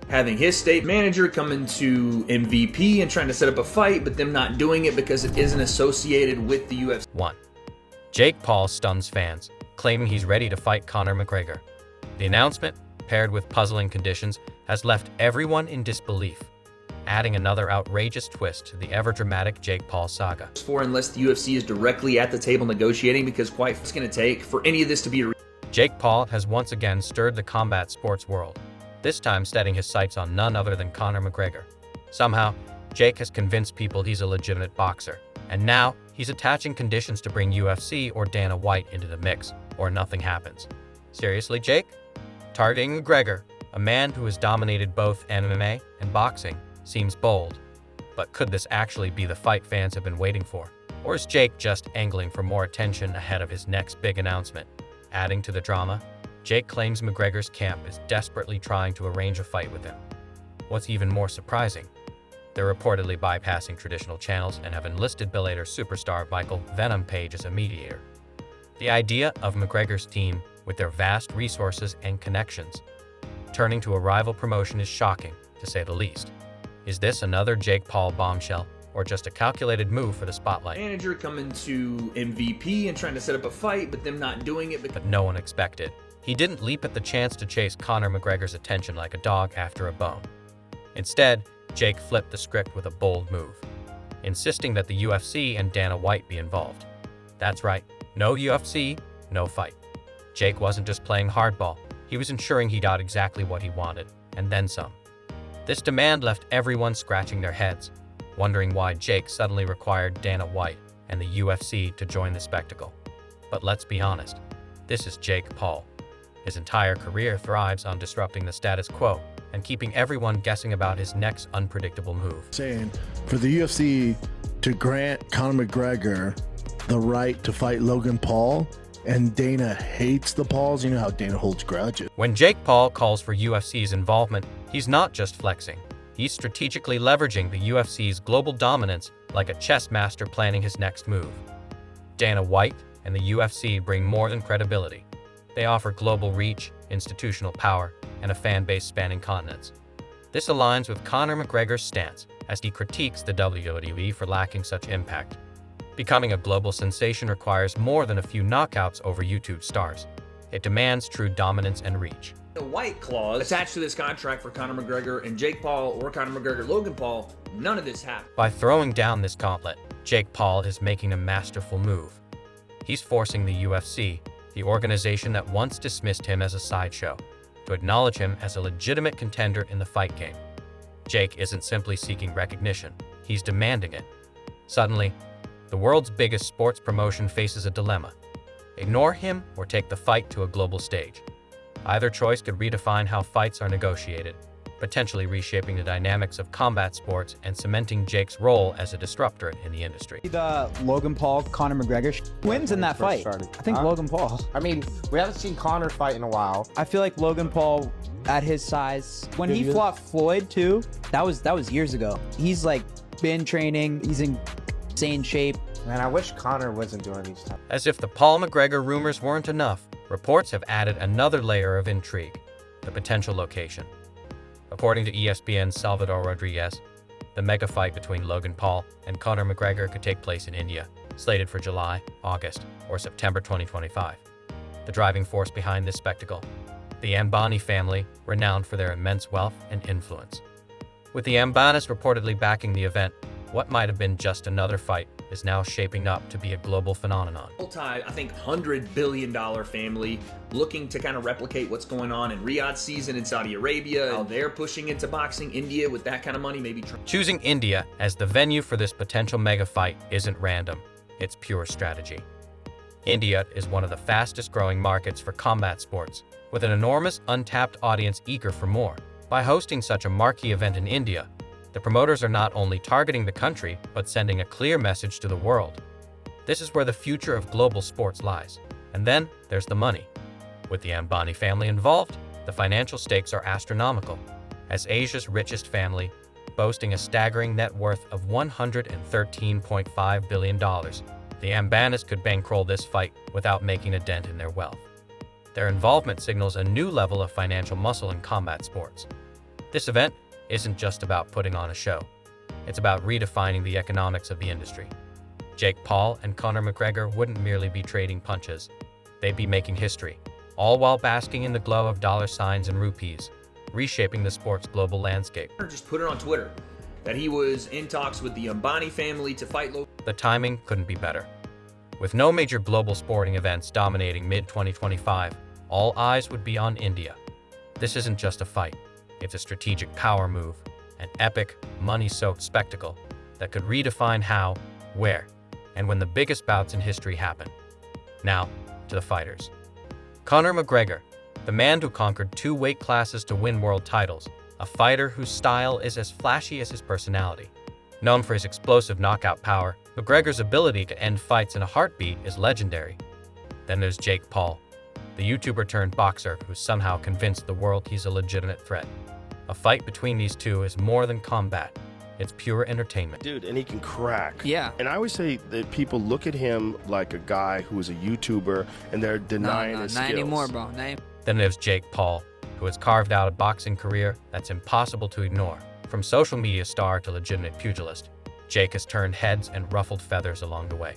having his state manager come into MVP and trying to set up a fight, but them not doing it because it isn't associated with the UFC. 1. Jake Paul stuns fans, claiming he's ready to fight Conor McGregor. The announcement, paired with puzzling conditions, has left everyone in disbelief, adding another outrageous twist to the ever-dramatic Jake Paul saga. For unless the UFC is directly at the table negotiating, because quite it's going to take for any of this to be a Jake Paul has once again stirred the combat sports world, this time setting his sights on none other than Conor McGregor. Somehow, Jake has convinced people he's a legitimate boxer, and now he's attaching conditions to bring UFC or Dana White into the mix, or nothing happens. Seriously, Jake? Targeting McGregor, a man who has dominated both MMA and boxing, seems bold. But could this actually be the fight fans have been waiting for? Or is Jake just angling for more attention ahead of his next big announcement? Adding to the drama, Jake claims McGregor's camp is desperately trying to arrange a fight with him. What's even more surprising, they're reportedly bypassing traditional channels and have enlisted Bellator superstar Michael "Venom" Page as a mediator. The idea of McGregor's team, with their vast resources and connections, turning to a rival promotion is shocking, to say the least. Is this another Jake Paul bombshell, or just a calculated move for the spotlight? manager coming to MVP and trying to set up a fight, but them not doing it because But no one expected. He didn't leap at the chance to chase Conor McGregor's attention like a dog after a bone. Instead, Jake flipped the script with a bold move, insisting that the UFC and Dana White be involved. That's right, no UFC, no fight. Jake wasn't just playing hardball, he was ensuring he got exactly what he wanted, and then some. This demand left everyone scratching their heads, wondering why Jake suddenly required Dana White and the UFC to join the spectacle. But let's be honest, this is Jake Paul. His entire career thrives on disrupting the status quo and keeping everyone guessing about his next unpredictable move. Saying for the UFC to grant Conor McGregor the right to fight Logan Paul, and Dana hates the Pauls. You know how Dana holds grudges. When Jake Paul calls for UFC's involvement, he's not just flexing. He's strategically leveraging the UFC's global dominance like a chess master planning his next move. Dana White and the UFC bring more than credibility. They offer global reach, institutional power, and a fan base spanning continents. This aligns with Conor McGregor's stance as he critiques the WWE for lacking such impact. Becoming a global sensation requires more than a few knockouts over YouTube stars. It demands true dominance and reach. the white clause attached to this contract for Conor McGregor and Jake Paul or Conor McGregor Logan Paul, none of this happened. By throwing down this gauntlet, Jake Paul is making a masterful move. He's forcing the UFC, the organization that once dismissed him as a sideshow, to acknowledge him as a legitimate contender in the fight game. Jake isn't simply seeking recognition, he's demanding it. Suddenly, the world's biggest sports promotion faces a dilemma. Ignore him or take the fight to a global stage. Either choice could redefine how fights are negotiated, potentially reshaping the dynamics of combat sports and cementing Jake's role as a disruptor in the industry. The Logan Paul, Conor McGregor wins in that fight. I think Logan Paul. I mean, we haven't seen Conor fight in a while. I feel like Logan Paul, at his size, when he fought Floyd too, that was years ago. He's like been training. He's in insane shape. Man, I wish Conor wasn't doing these stuff. As if the Paul McGregor rumors weren't enough, reports have added another layer of intrigue: the potential location. According to ESPN's Salvador Rodriguez, the mega fight between Logan Paul and Conor McGregor could take place in India, slated for July, August, or September 2025. The driving force behind this spectacle: the Ambani family, renowned for their immense wealth and influence. With the Ambanis reportedly backing the event, what might have been just another fight is now shaping up to be a global phenomenon. I think $100 billion family looking to kind of replicate what's going on in Riyadh season in Saudi Arabia. How they're pushing into boxing. India with that kind of money, maybe. Choosing India as the venue for this potential mega fight isn't random, it's pure strategy. India is one of the fastest growing markets for combat sports, with an enormous untapped audience eager for more. By hosting such a marquee event in India, the promoters are not only targeting the country, but sending a clear message to the world. This is where the future of global sports lies. And then there's the money. With the Ambani family involved, the financial stakes are astronomical. As Asia's richest family, boasting a staggering net worth of $113.5 billion, the Ambanis could bankroll this fight without making a dent in their wealth. Their involvement signals a new level of financial muscle in combat sports. This event isn't just about putting on a show. It's about redefining the economics of the industry. Jake Paul and Conor McGregor wouldn't merely be trading punches. They'd be making history, all while basking in the glow of dollar signs and rupees, reshaping the sport's global landscape. Just put it on Twitter that he was in talks with the Ambani family to fight Logan. The timing couldn't be better. With no major global sporting events dominating mid-2025, all eyes would be on India. This isn't just a fight. It's a strategic power move, an epic, money-soaked spectacle that could redefine how, where, and when the biggest bouts in history happen. Now, to the fighters. Conor McGregor, the man who conquered 2 weight classes to win world titles, a fighter whose style is as flashy as his personality. Known for his explosive knockout power, McGregor's ability to end fights in a heartbeat is legendary. Then there's Jake Paul, the YouTuber turned boxer who somehow convinced the world he's a legitimate threat. A fight between these two is more than combat. It's pure entertainment. Dude, and he can crack. Yeah. And I always say that people look at him like a guy who is a YouTuber and they're denying his not skills. anymore, bro. Then there's Jake Paul, who has carved out a boxing career that's impossible to ignore. From social media star to legitimate pugilist, Jake has turned heads and ruffled feathers along the way.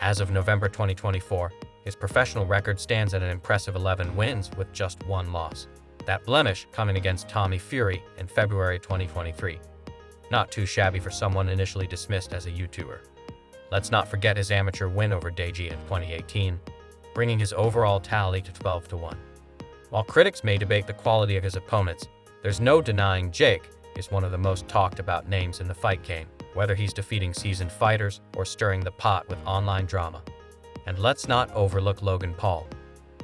As of November 2024, his professional record stands at an impressive 11 wins with just 1 loss. That blemish coming against Tommy Fury in February 2023. Not too shabby for someone initially dismissed as a YouTuber. Let's not forget his amateur win over Deji in 2018, bringing his overall tally to 12-1. While critics may debate the quality of his opponents, there's no denying Jake is one of the most talked about names in the fight game, whether he's defeating seasoned fighters or stirring the pot with online drama. And let's not overlook Logan Paul.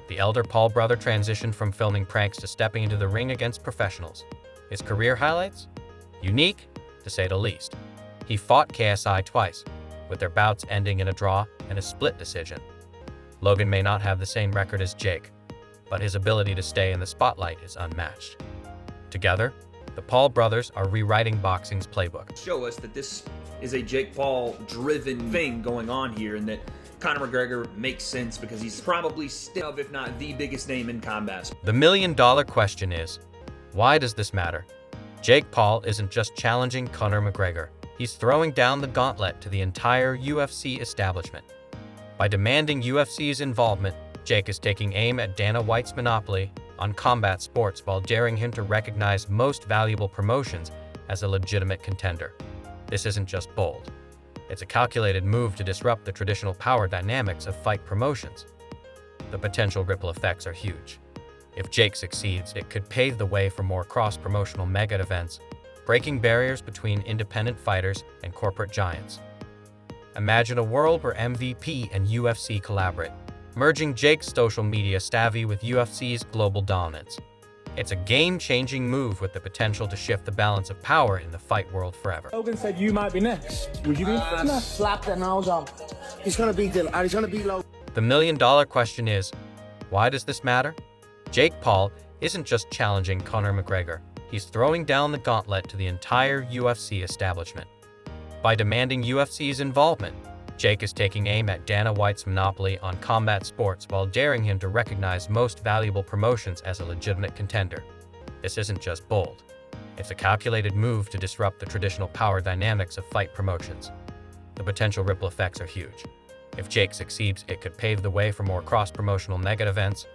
The elder Paul brother transitioned from filming pranks to stepping into the ring against professionals. His career highlights? Unique, to say the least. He fought KSI twice, with their bouts ending in a draw and a split decision. Logan may not have the same record as Jake, but his ability to stay in the spotlight is unmatched. Together, the Paul brothers are rewriting boxing's playbook. Show us that this is a Jake Paul driven thing going on here, and that Conor McGregor makes sense because he's probably still, if not the biggest name in combat. The million-dollar question is, why does this matter? Jake Paul isn't just challenging Conor McGregor, he's throwing down the gauntlet to the entire UFC establishment. By demanding UFC's involvement, Jake is taking aim at Dana White's monopoly on combat sports while daring him to recognize most valuable promotions as a legitimate contender. This isn't just bold. It's a calculated move to disrupt the traditional power dynamics of fight promotions. The potential ripple effects are huge. If Jake succeeds, it could pave the way for more cross-promotional mega events, breaking barriers between independent fighters and corporate giants. Imagine a world where MVP and UFC collaborate, merging Jake's social media savvy with UFC's global dominance. It's a game-changing move with the potential to shift the balance of power in the fight world forever. Logan said you might be next. Would you be next? Slap the nose on. He's gonna be Dylan. He's gonna be Logan. The million-dollar question is, why does this matter? Jake Paul isn't just challenging Conor McGregor, he's throwing down the gauntlet to the entire UFC establishment. By demanding UFC's involvement, Jake is taking aim at Dana White's monopoly on combat sports while daring him to recognize most valuable promotions as a legitimate contender. This isn't just bold. It's a calculated move to disrupt the traditional power dynamics of fight promotions. The potential ripple effects are huge. If Jake succeeds, it could pave the way for more cross-promotional mega events,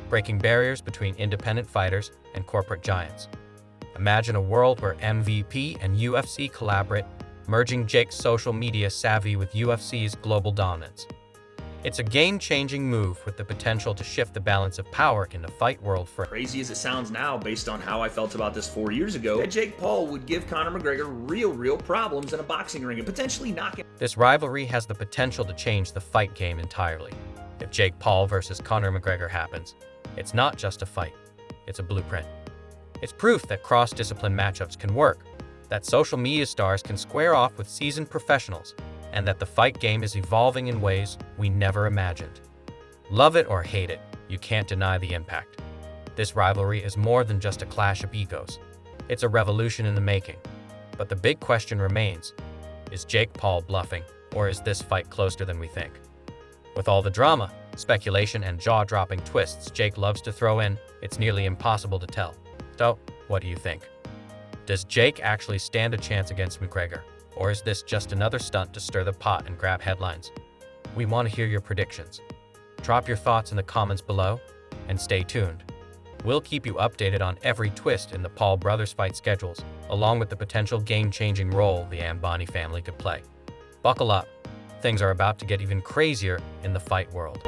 breaking barriers between independent fighters and corporate giants. Imagine a world where MVP and UFC collaborate, merging Jake's social media savvy with UFC's global dominance. It's a game-changing move with the potential to shift the balance of power in the fight world forever. Crazy as it sounds now, based on how I felt about this 4 years ago, that Jake Paul would give Conor McGregor real problems in a boxing ring and potentially knock him. This rivalry has the potential to change the fight game entirely. If Jake Paul versus Conor McGregor happens, it's not just a fight, it's a blueprint. It's proof that cross-discipline matchups can work, that social media stars can square off with seasoned professionals, and that the fight game is evolving in ways we never imagined. Love it or hate it, you can't deny the impact. This rivalry is more than just a clash of egos. It's a revolution in the making. But the big question remains, is Jake Paul bluffing, or is this fight closer than we think? With all the drama, speculation, and jaw-dropping twists Jake loves to throw in, it's nearly impossible to tell. So, what do you think? Does Jake actually stand a chance against McGregor, or is this just another stunt to stir the pot and grab headlines? We want to hear your predictions. Drop your thoughts in the comments below, and stay tuned. We'll keep you updated on every twist in the Paul brothers fight schedules, along with the potential game-changing role the Ambani family could play. Buckle up. Things are about to get even crazier in the fight world.